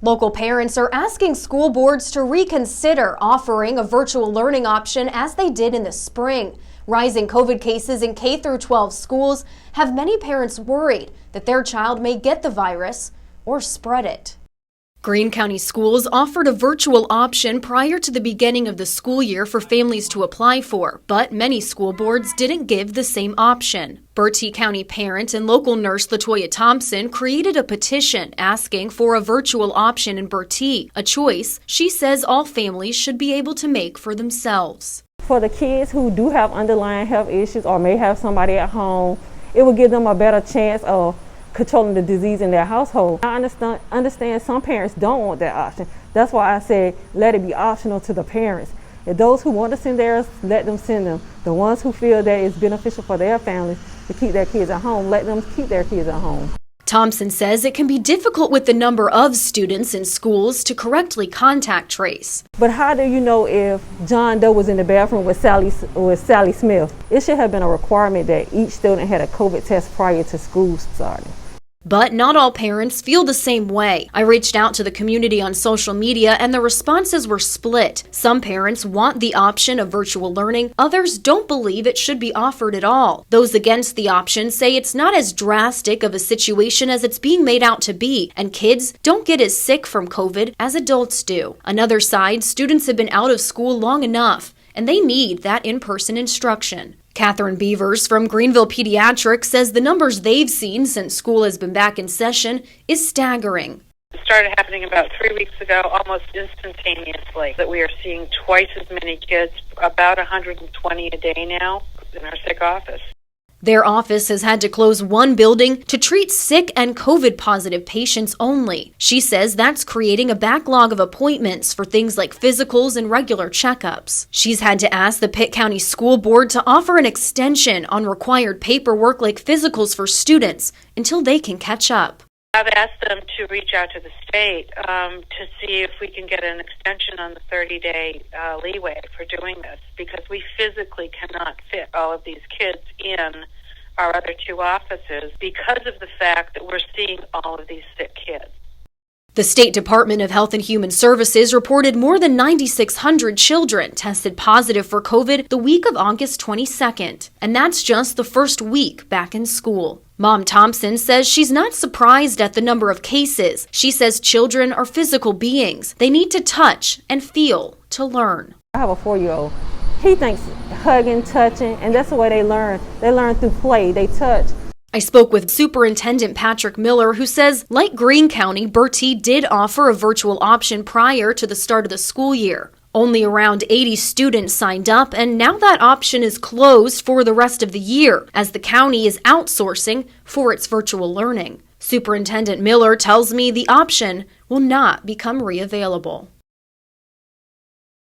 Local parents are asking school boards to reconsider offering a virtual learning option as they did in the spring. Rising COVID cases in K-12 schools have many parents worried that their child may get the virus or spread it. Greene County Schools offered a virtual option prior to the beginning of the school year for families to apply for, but many school boards didn't give the same option. Bertie County parent and local nurse LaToya Thompson created a petition asking for a virtual option in Bertie, a choice she says all families should be able to make for themselves. For the kids who do have underlying health issues or may have somebody at home, it will give them a better chance of controlling the disease in their household. I understand some parents don't want that option. That's why I said let it be optional to the parents. If those who want to send theirs, let them send them. The ones who feel that it's beneficial for their families to keep their kids at home, let them keep their kids at home. Thompson says it can be difficult with the number of students in schools to correctly contact trace. But how do you know if John Doe was in the bathroom with Sally Smith? It should have been a requirement that each student had a COVID test prior to school starting. But not all parents feel the same way. I reached out to the community on social media and the responses were split. Some parents want the option of virtual learning. Others don't believe it should be offered at all. Those against the option say it's not as drastic of a situation as it's being made out to be, and kids don't get as sick from COVID as adults do. Another side, students have been out of school long enough, and they need that in-person instruction. Catherine Beavers from Greenville Pediatrics says the numbers they've seen since school has been back in session is staggering. It started happening about 3 weeks ago, almost instantaneously, that we are seeing twice as many kids, about 120 a day now in our sick office. Their office has had to close one building to treat sick and COVID-positive patients only. She says that's creating a backlog of appointments for things like physicals and regular checkups. She's had to ask the Pitt County School Board to offer an extension on required paperwork like physicals for students until they can catch up. I've asked them to reach out to the state to see if we can get an extension on the 30-day leeway for doing this, because we physically cannot fit all of these kids in our other two offices because of the fact that we're seeing all of these sick kids. The State Department of Health and Human Services reported more than 9,600 children tested positive for COVID the week of August 22nd, and that's just the first week back in school. Mom Thompson says she's not surprised at the number of cases. She says children are physical beings. They need to touch and feel to learn. I have a 4-year-old. He thinks hugging, touching, and that's the way they learn. They learn through play. They touch. I spoke with Superintendent Patrick Miller, who says, like Greene County, Bertie did offer a virtual option prior to the start of the school year. Only around 80 students signed up, and now that option is closed for the rest of the year as the county is outsourcing for its virtual learning. Superintendent Miller tells me the option will not become reavailable.